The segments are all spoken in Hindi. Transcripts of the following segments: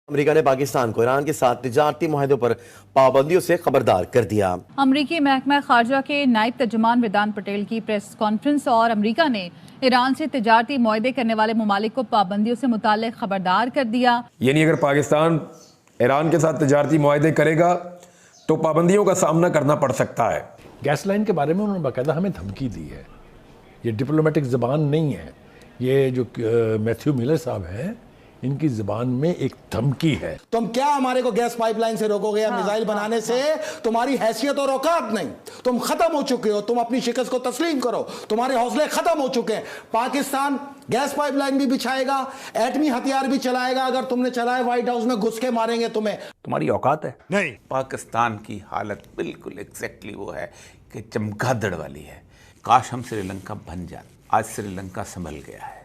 अमेरिका ने पाकिस्तान को ईरान के साथ तिजारती मुआहदों पर पाबंदियों से खबरदार कर दिया। अमरीकी महकमा खारजा के नायब तर्जुमान वेदांत पटेल की प्रेस कॉन्फ्रेंस और अमरीका ने ईरान से तिजारती मुआहदे करने वाले ममालिक को पाबंदियों से मुताल्लिक खबरदार कर दिया। यानी अगर पाकिस्तान ईरान के साथ तिजारती मुआहदे करेगा तो पाबंदियों का सामना करना पड़ सकता है। गैस लाइन के बारे में उन्होंने बाकायदा हमें धमकी दी है। ये डिप्लोमेटिक ज़बान नहीं है, ये जो मैथ्यू मिलर साहब हैं इनकी ज़बान में एक धमकी है। तुम क्या हमारे को गैस पाइपलाइन से रोकोगे या मिसाइल बनाने से? तुम्हारी हैसियत और औकात नहीं, तुम खत्म हो चुके हो। तुम अपनी शिकस्त को तस्लीम करो, तुम्हारे हौसले खत्म हो चुके हैं। पाकिस्तान गैस पाइपलाइन भी बिछाएगा, एटमी हथियार भी चलाएगा। अगर तुमने चलाए व्हाइट हाउस में घुस के मारेंगे तुम्हें। तुम्हारी औकात है नहीं। पाकिस्तान की हालत बिल्कुल एग्जैक्टली वो है कि चमगादड़ वाली है। काश हम श्रीलंका बन जाए। आज श्रीलंका संभल गया है।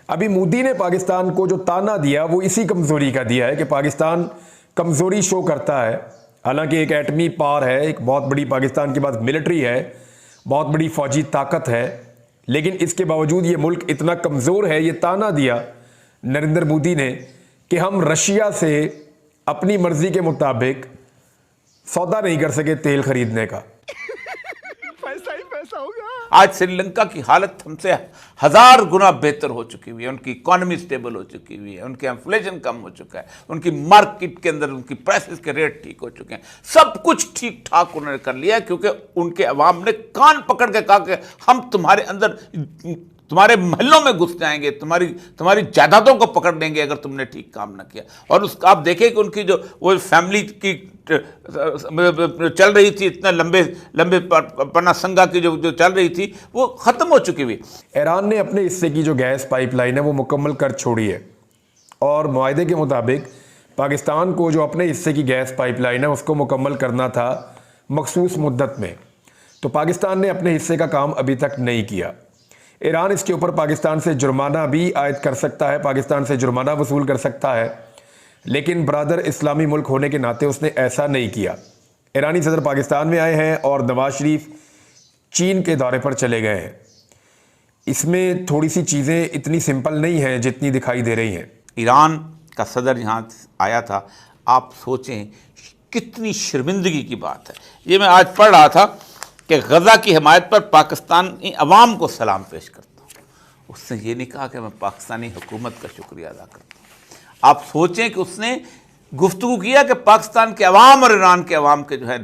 अभी मोदी ने पाकिस्तान को जो ताना दिया वो इसी कमजोरी का दिया है कि पाकिस्तान कमजोरी शो करता है। हालांकि एक एटमी पावर है, एक बहुत बड़ी पाकिस्तान के पास मिलिट्री है, बहुत बड़ी फौजी ताकत है, लेकिन इसके बावजूद ये मुल्क इतना कमज़ोर है। ये ताना दिया नरेंद्र मोदी ने कि हम रशिया से अपनी मर्जी के मुताबिक सौदा नहीं कर सके तेल खरीदने का। पैसा ही पैसा होगा। आज श्रीलंका की हालत हमसे 1000 गुना बेहतर हो चुकी हुई है। उनकी इकॉनमी स्टेबल हो चुकी हुई है, उनके इन्फ्लेशन कम हो चुका है, उनकी मार्केट के अंदर उनकी प्राइसेस के रेट ठीक हो चुके हैं। सब कुछ ठीक ठाक उन्होंने कर लिया है क्योंकि उनके अवाम ने कान पकड़ के कहा कि हम तुम्हारे अंदर, तुम्हारे महलों में घुस जाएंगे, तुम्हारी जायदादों को पकड़ लेंगे अगर तुमने ठीक काम ना किया। और उस आप देखें कि उनकी जो वो फैमिली की चल रही थी, इतना लंबे पन्ना संगा की जो चल रही थी वो ख़त्म हो चुकी हुई। ईरान ने अपने हिस्से की जो गैस पाइपलाइन है वो मुकम्मल कर छोड़ी है और मुआहदे के मुताबिक पाकिस्तान को जो अपने हिस्से की गैस पाइपलाइन है उसको मुकम्मल करना था मखसूस मुद्दत में। तो पाकिस्तान ने अपने हिस्से का काम अभी तक नहीं किया। ईरान इसके ऊपर पाकिस्तान से जुर्माना भी आयद कर सकता है, पाकिस्तान से जुर्माना वसूल कर सकता है, लेकिन ब्रादर इस्लामी मुल्क होने के नाते उसने ऐसा नहीं किया। ईरानी सदर पाकिस्तान में आए हैं और नवाज शरीफ चीन के दौरे पर चले गए हैं। इसमें थोड़ी सी चीज़ें इतनी सिंपल नहीं हैं जितनी दिखाई दे रही हैं। ईरान का सदर यहाँ आया था, आप सोचें कितनी शर्मिंदगी की बात है। ये मैं आज पढ़ रहा था कि गज़ा की हिमायत पर पाकिस्तानी अवाम को सलाम पेश करता हूँ। उसने ये नहीं कहा कि मैं पाकिस्तानी हुकूमत का शुक्रिया अदा करता हूँ। आप सोचें कि उसने गुफ्तगू किया कि पाकिस्तान के अवाम और ईरान के अवाम के जो है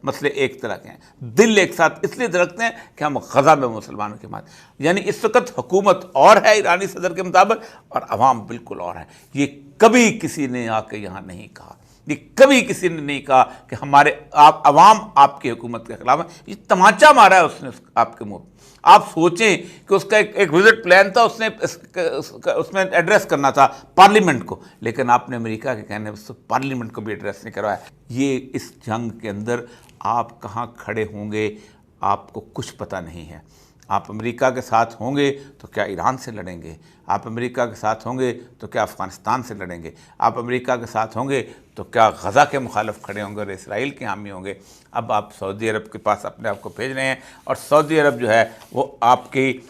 मसले एक तरह के हैं, दिल एक साथ इसलिए धड़कते हैं कि हम गज़ा में मुसलमानों की बात। यानी इस वक्त हुकूमत और है ईरानी सदर के मुताबिक और अवाम बिल्कुल और है। ये कभी किसी ने आके यहाँ नहीं कहा, ये कभी किसी ने नहीं कहा कि हमारे अवाम आपकी हुकूमत के खिलाफ है। ये तमाचा मारा है उसने आपके मुंह। आप सोचें कि उसका एक विजिट प्लान था, उसमें एड्रेस करना था पार्लियामेंट को, लेकिन आपने अमेरिका के कहने पर पार्लियामेंट को भी एड्रेस नहीं करवाया। ये इस जंग के अंदर आप कहाँ खड़े होंगे आपको कुछ पता नहीं है। आप अमेरिका के साथ होंगे तो क्या ईरान से लड़ेंगे, आप अमेरिका के साथ होंगे तो क्या अफ़गानिस्तान से लड़ेंगे, आप अमेरिका के साथ होंगे तो क्या गज़ा के मुखालिफ खड़े होंगे और इसराइल के हामी होंगे। अब आप सऊदी अरब के पास अपने आप को भेज रहे हैं और सऊदी अरब जो है वो आपकी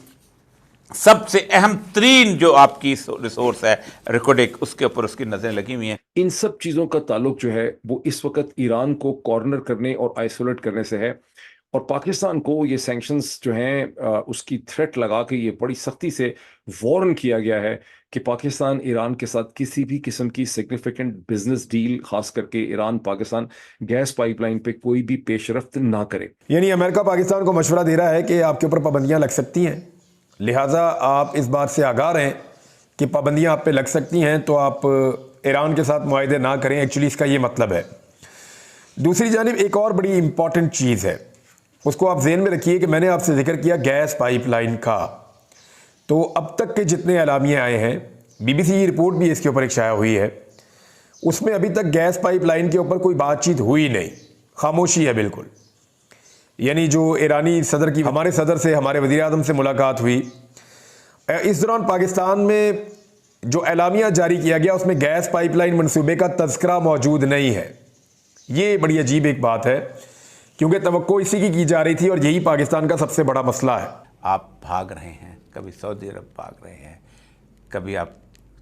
सबसे अहम तरीन जो आपकी रिसोर्स है रिकोडिक, उसके ऊपर उसकी नज़रें लगी हुई हैं। इन सब चीज़ों का ताल्लुक जो है वो इस वक्त ईरान को कॉर्नर करने और आइसोलेट करने से है और पाकिस्तान को ये सैंक्शंस जो हैं उसकी थ्रेट लगा के ये बड़ी सख्ती से वार्न किया गया है कि पाकिस्तान ईरान के साथ किसी भी किस्म की सिग्निफिकेंट बिजनेस डील, खास करके ईरान पाकिस्तान गैस पाइपलाइन पे कोई भी पेशरफ्त ना करे। यानी अमेरिका पाकिस्तान को मशवरा दे रहा है कि आपके ऊपर पाबंदियां लग सकती हैं, लिहाजा आप इस बात से आगाह रहें कि पाबंदियां आप पे लग सकती हैं, तो आप ईरान के साथ मुआहदे ना करें। एक्चुअली इसका ये मतलब है। दूसरी जानिब एक और बड़ी इंपॉर्टेंट चीज़ है, उसको आप ज़हन में रखिए कि मैंने आपसे जिक्र किया गैस पाइपलाइन का। तो अब तक के जितने एलामिये आए हैं, बीबीसी की रिपोर्ट भी इसके ऊपर एक शाया हुई है, उसमें अभी तक गैस पाइपलाइन के ऊपर कोई बातचीत हुई नहीं, खामोशी है बिल्कुल। यानी जो ईरानी सदर की हमारे सदर से, हमारे वज़ीर आज़म से मुलाकात हुई, इस दौरान पाकिस्तान में जो एलामिया जारी किया गया उसमें गैस पाइपलाइन मंसूबे का तज़किरा मौजूद नहीं है। ये बड़ी अजीब एक बात है क्योंकि तवक्को इसी की जा रही थी और यही पाकिस्तान का सबसे बड़ा मसला है। आप भाग रहे हैं, कभी सऊदी अरब भाग रहे हैं, कभी आप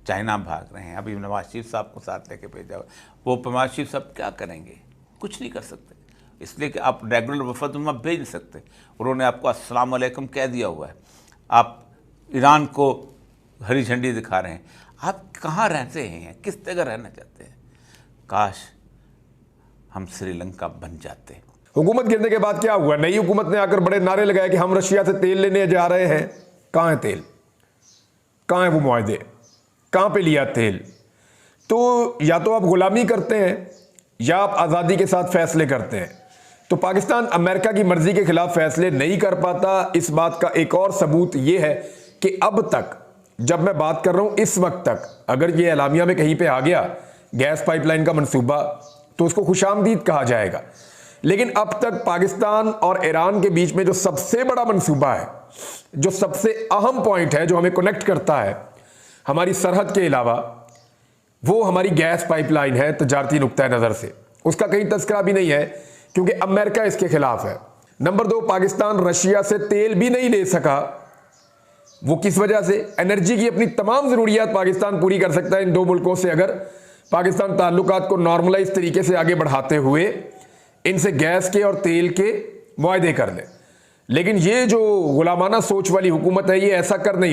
चाइना भाग रहे हैं, अभी नवाज शरीफ साहब को साथ लेके भेजा हुआ, वो नवाज शरीफ साहब क्या करेंगे? कुछ नहीं कर सकते, इसलिए कि आप रेगुलर वफद में भेज नहीं सकते। उन्होंने आपको अस्सलाम वालेकुम कह दिया हुआ है, आप ईरान को हरी झंडी दिखा रहे हैं। आप कहाँ रहते हैं, किस जगह रहना चाहते हैं? काश हम श्रीलंका बन जाते। हुकूमत गिरने के बाद क्या हुआ? नई हुकूमत ने आकर बड़े नारे लगाए कि हम रशिया से तेल लेने जा रहे हैं। कहाँ है तेल? कहाँ है वो मुआहदे? कहाँ पे लिया तेल? तो या तो आप गुलामी करते हैं या आप आज़ादी के साथ फैसले करते हैं। तो पाकिस्तान अमेरिका की मर्जी के खिलाफ फैसले नहीं कर पाता। इस बात का एक और सबूत यह है कि अब तक जब मैं बात कर रहा हूं, इस वक्त तक अगर ये एलामिया में कहीं पे आ गया गैस पाइपलाइन का मंसूबा, तो उसको खुशामदीद कहा जाएगा। लेकिन अब तक पाकिस्तान और ईरान के बीच में जो सबसे बड़ा मंसूबा है, जो सबसे अहम पॉइंट है, जो हमें कनेक्ट करता है हमारी सरहद के अलावा, वो हमारी गैस पाइपलाइन है तजारती नुक्ता नज़र से। उसका कहीं तस्करा भी नहीं है क्योंकि अमेरिका इसके खिलाफ है। नंबर 2, पाकिस्तान रशिया से तेल भी नहीं ले सका। वो किस वजह से? एनर्जी की अपनी तमाम ज़रूरियात पाकिस्तान पूरी कर सकता है इन दो मुल्कों से अगर पाकिस्तान ताल्लुकात को नॉर्मलाइज तरीके से आगे बढ़ाते हुए इनसे गैस के और तेल के मुआहदे कर ले। लेकिन ये जो गुलामाना सोच वाली हुकूमत है, ये ऐसा कर नहीं